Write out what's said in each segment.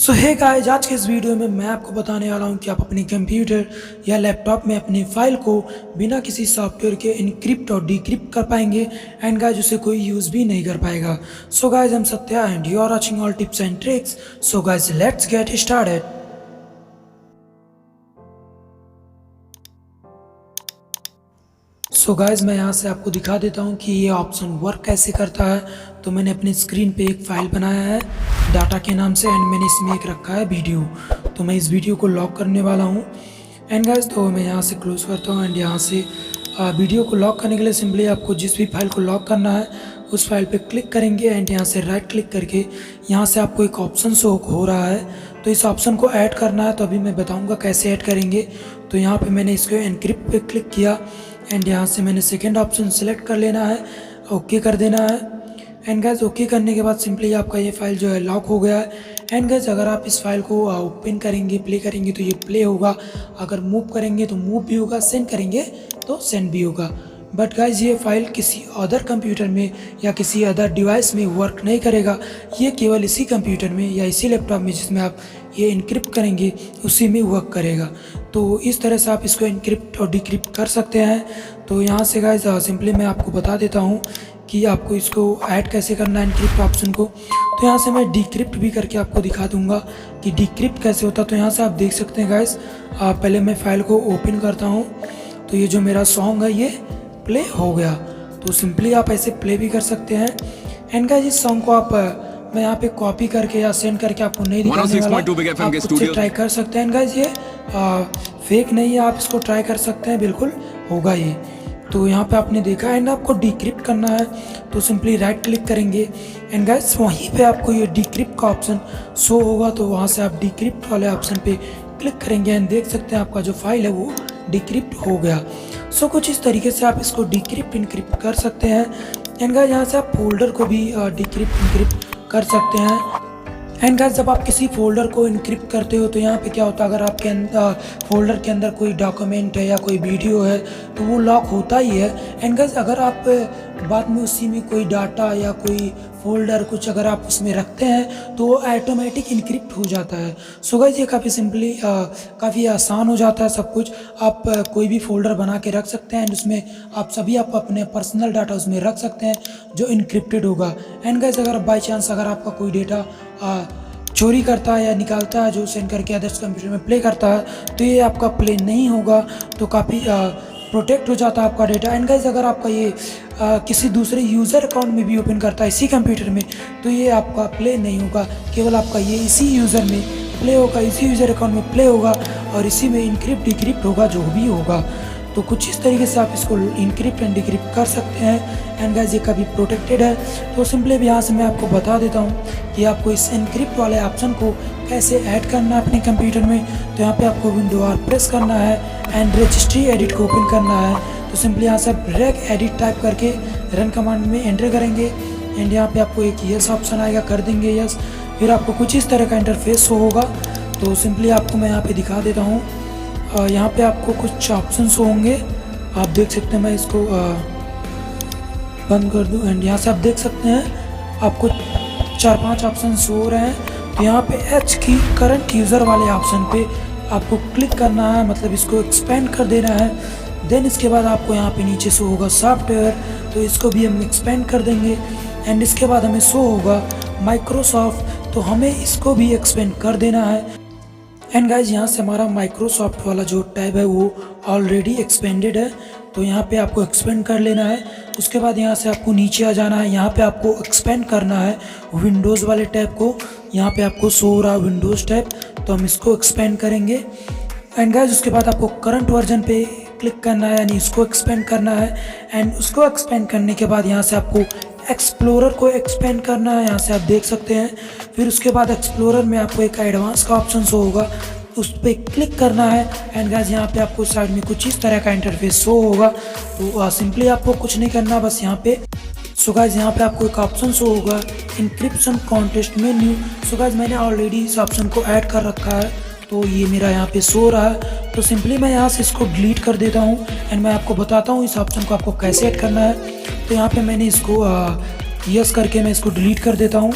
सो hey guys, आज के इस वीडियो में मैं आपको बताने वाला हूं कि आप अपने कंप्यूटर या लैपटॉप में अपनी फाइल को बिना किसी सॉफ्टवेयर के इनक्रिप्ट और डिक्रिप्ट कर पाएंगे एंड गाइस उसे कोई यूज़ भी नहीं कर पाएगा। So guys, I am Satya and you are watching all tips and tricks. So guys, let's get started. So guys, मैं यहाँ से आपको दिखा देता हूँ कि ये ऑप्शन वर्क कैसे करता है। तो मैंने अपनी स्क्रीन पे एक फ़ाइल बनाया है डाटा के नाम से एंड मैंने इसमें एक रखा है वीडियो। तो मैं इस वीडियो को लॉक करने वाला हूँ एंड गाइस तो मैं यहाँ से क्लोज करता हूँ एंड यहाँ से वीडियो को लॉक करने के लिए सिंपली आपको जिस भी फाइल को लॉक करना है उस फाइल पे क्लिक करेंगे एंड यहाँ से राइट क्लिक करके यहाँ से आपको एक ऑप्शन शो हो रहा है। तो इस ऑप्शन को ऐड करना है, तो अभी मैं बताऊँगा कैसे ऐड करेंगे। तो यहाँ पे मैंने इसको एनक्रिप्ट पे क्लिक किया एंड यहाँ से मैंने सेकेंड ऑप्शन सेलेक्ट कर लेना है, ओके कर देना है एंड गाइस ओके करने के बाद सिंपली आपका ये फाइल जो है लॉक हो गया है। एंड गाइस अगर आप इस फाइल को ओपन करेंगे, प्ले करेंगे तो ये प्ले होगा, अगर मूव करेंगे तो मूव भी होगा, सेंड करेंगे तो सेंड भी होगा। बट गाइस ये फाइल किसी अदर कंप्यूटर में या किसी अदर डिवाइस में वर्क नहीं करेगा, ये केवल इसी कंप्यूटर में या इसी लैपटॉप में जिसमें आप ये इनक्रिप्ट करेंगे उसी में वर्क करेगा। तो इस तरह से आप इसको इनक्रिप्ट और डिक्रिप्ट कर सकते हैं। तो यहाँ से गाइस सिंपली मैं आपको बता देता हूँ कि आपको इसको ऐड कैसे करना है इनक्रिप्ट ऑप्शन को। तो यहाँ से मैं डिक्रिप्ट भी करके आपको दिखा दूंगा कि डिक्रिप्ट कैसे होता है। तो यहाँ से आप देख सकते हैं गाइस, पहले मैं फाइल को ओपन करता हूँ तो ये जो मेरा सॉन्ग है ये प्ले हो गया। तो सिंपली आप ऐसे प्ले भी कर सकते हैं एंड गाइस इस सॉन्ग को आप मैं यहाँ पे कॉपी करके या सेंड करके आपको नहीं दिखाने वाला, आप खुद से ट्राई कर सकते हैं। गाइस ये फेक नहीं है, आप इसको ट्राई कर सकते हैं, बिल्कुल होगा ये। तो यहाँ पे आपने देखा एंड आपको डिक्रिप्ट करना है तो सिंपली राइट क्लिक करेंगे एंड गाइस वहीं पे आपको ये डिक्रिप्ट का ऑप्शन शो होगा। तो वहाँ से आप डिक्रिप्ट वाले ऑप्शन पे क्लिक करेंगे एंड देख सकते हैं आपका जो फाइल है वो डिक्रिप्ट हो गया। सो कुछ इस तरीके से आप इसको डिक्रिप्ट इनक्रिप्ट कर सकते हैं एंड गाइस यहाँ से आप फोल्डर को भी डिक्रिप्ट इनक्रिप्ट कर सकते हैं। एंड गाइस जब आप किसी फोल्डर को इनक्रिप्ट करते हो तो यहाँ पे क्या होता है, अगर आपके अंदर फोल्डर के अंदर कोई डॉक्यूमेंट है या कोई वीडियो है तो वो लॉक होता ही है। एंड गाइस अगर आप बाद में उसी में कोई डाटा या कोई फोल्डर कुछ अगर आप उसमें रखते हैं तो वो ऑटोमेटिक इनक्रिप्ट हो जाता है। सो गाइस ये काफ़ी सिंपली काफ़ी आसान हो जाता है सब कुछ। आप कोई भी फोल्डर बना के रख सकते हैं एंड उसमें आप सभी आप अपने पर्सनल डाटा उसमें रख सकते हैं जो इनक्रिप्टेड होगा। एंड गाइस अगर बाई चांस अगर आपका कोई डेटा चोरी करता है या निकालता है जो सेंड करके अदर्स कंप्यूटर में प्ले करता है तो ये आपका प्ले नहीं होगा, तो काफ़ी प्रोटेक्ट हो जाता है आपका डेटा। एंड गाइस अगर आपका ये किसी दूसरे यूज़र अकाउंट में भी ओपन करता है इसी कंप्यूटर में तो ये आपका प्ले नहीं होगा, केवल आपका ये इसी यूज़र में प्ले होगा, इसी यूज़र अकाउंट में प्ले होगा और इसी में इनक्रिप्ट डिक्रिप्ट होगा जो भी होगा। तो कुछ इस तरीके से आप इसको इनक्रिप्ट एंड डिक्रिप्ट कर सकते हैं एंड गाइस ये काफ़ी प्रोटेक्टेड है। तो सिंपली भी यहाँ से मैं आपको बता देता हूँ कि आपको इस इनक्रिप्ट वाले ऑप्शन को कैसे ऐड करना है अपने कंप्यूटर में। तो यहाँ पे आपको विंडो आर प्रेस करना है एंड रजिस्ट्री एडिट को ओपन करना है। तो सिंपली यहाँ से आप रेग एडिट टाइप करके रन कमांड में एंटर करेंगे एंड यहाँ पे आपको एक यस ऑप्शन आएगा, कर देंगे यस। फिर आपको कुछ इस तरह का इंटरफेस होगा। तो सिंपली आपको मैं यहाँ पे दिखा देता हूँ, यहाँ पे आपको कुछ ऑप्शंस होंगे, आप देख सकते हैं। मैं इसको बंद कर दूँ एंड यहाँ से आप देख सकते हैं आपको 4-5 ऑप्शन हो रहे हैं। तो यहाँ पे एच की करंट यूज़र वाले ऑप्शन पे आपको क्लिक करना है, मतलब इसको एक्सपेंड कर देना है। देन इसके बाद आपको यहाँ पे नीचे शो होगा सॉफ्टवेयर, तो इसको भी हम एक्सपेंड कर देंगे एंड इसके बाद हमें शो होगा माइक्रोसॉफ्ट, तो हमें इसको भी एक्सपेंड कर देना है। एंड गाइज यहाँ से हमारा माइक्रोसॉफ्ट वाला जो टैब है वो ऑलरेडी एक्सपेंडेड है, तो यहाँ पे आपको एक्सपेंड कर लेना है। उसके बाद यहाँ से आपको नीचे आ जाना है, यहाँ पे आपको एक्सपेंड करना है विंडोज़ वाले टैब को। यहाँ पे आपको शो हो रहा विंडोज़ टैब, तो हम इसको एक्सपेंड करेंगे। एंड गाइज उसके बाद आपको करंट वर्जन पे क्लिक करना है, यानी इसको एक्सपेंड करना है। एंड उसको एक्सपेंड करने के बाद यहाँ से आपको एक्सप्लोरर को एक्सपेंड करना है, यहाँ से आप देख सकते हैं। फिर उसके बाद एक्सप्लोरर में आपको एक एडवांस का ऑप्शन शो होगा, उस पर क्लिक करना है। एंड गाइस यहाँ पे आपको साइड में कुछ इस तरह का इंटरफेस शो होगा। तो सिंपली आपको कुछ नहीं करना, बस यहाँ पे सो गाइस यहाँ पे आपको एक ऑप्शन शो होगा encryption context menu. So guys मैंने ऑलरेडी इस ऑप्शन को ऐड कर रखा है, तो ये मेरा यहाँ पे शो रहा है। तो सिंपली मैं यहाँ से इसको डिलीट कर देता हूँ एंड मैं आपको बताता हूँ इस ऑप्शन को आपको कैसे ऐड करना है। तो यहाँ पे मैंने इसको यस करके मैं इसको डिलीट कर देता हूँ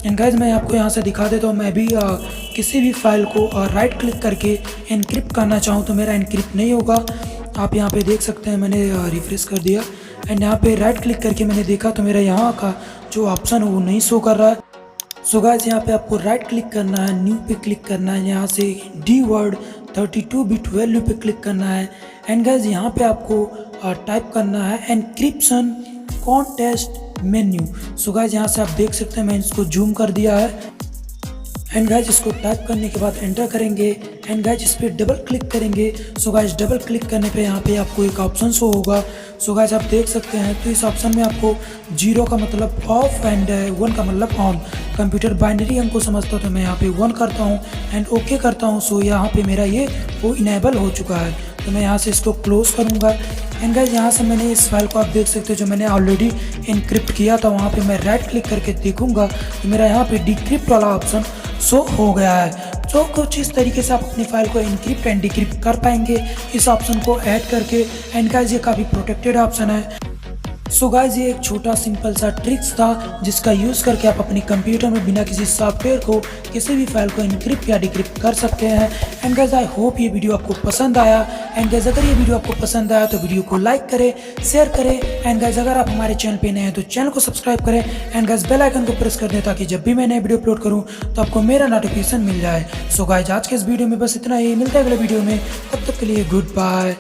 एंड गाइज मैं आपको यहाँ से दिखा देता हूँ, मैं भी किसी भी फाइल को राइट क्लिक करके एनक्रिप्ट करना चाहूँ तो मेरा एनक्रिप्ट नहीं होगा। आप यहाँ पे देख सकते हैं, मैंने रिफ्रेश कर दिया एंड यहाँ पे राइट क्लिक करके मैंने देखा तो मेरा यहाँ का जो ऑप्शन है वो नहीं शो कर रहा है। सो गाइस यहाँ पे आपको राइट क्लिक करना है, न्यू पे क्लिक करना है, यहाँ से डी वर्ड 32 बिट वैल्यू पे क्लिक करना है एंड गाइस यहाँ पे आपको टाइप करना है encryption contest menu. So guys यहाँ से आप देख सकते हैं, मैंने इसको जूम कर दिया है एंड गाइज इसको टाइप करने के बाद एंटर करेंगे एंड गाइज इस पर डबल क्लिक करेंगे। सो गाइज डबल क्लिक करने पे यहाँ पे आपको एक ऑप्शन शो होगा। सो गाइज आप देख सकते हैं, तो इस ऑप्शन में आपको 0 का मतलब ऑफ एंड 1 का मतलब ऑन। कंप्यूटर बाइनरी अंक को समझता तो मैं यहाँ पे 1 करता हूँ एंड ओके करता हूँ। सो यहाँ पे मेरा ये वो इनेबल हो चुका है, तो मैं यहाँ से इसको क्लोज करूँगा एंड गाइज यहाँ से मैंने इस फाइल को आप देख सकते हो जो मैंने ऑलरेडी इनक्रिप्ट किया था, वहाँ पे मैं राइट क्लिक करके देखूंगा तो मेरा यहाँ पे डिक्रिप्ट वाला ऑप्शन शो हो गया है। तो कुछ इस तरीके से आप अपनी फाइल को इनक्रिप्ट एंड डिक्रिप्ट कर पाएंगे इस ऑप्शन को ऐड करके। एंड गाइज ये काफ़ी प्रोटेक्टेड ऑप्शन है। सो गाइज ये एक छोटा सिंपल सा ट्रिक्स था जिसका यूज़ करके आप अपने कंप्यूटर में बिना किसी सॉफ्टवेयर को किसी भी फाइल को इनक्रिप्ट या डिक्रिप्ट कर सकते हैं। एंड गाइज आई होप ये वीडियो आपको पसंद आया। एंड गाइज अगर ये वीडियो आपको पसंद आया तो वीडियो को लाइक करें, शेयर करें एंड गाइज अगर आप हमारे चैनल पे नए हैं तो चैनल को सब्सक्राइब करें एंड गाइज बेल आइकन को प्रेस कर दें ताकि जब भी मैं नए वीडियो अपलोड करूँ तो आपको मेरा नोटिफिकेशन मिल जाए। सो गाइज आज के इस वीडियो में बस इतना ही, मिलता है अगले वीडियो में, तब तक के लिए गुड बाय।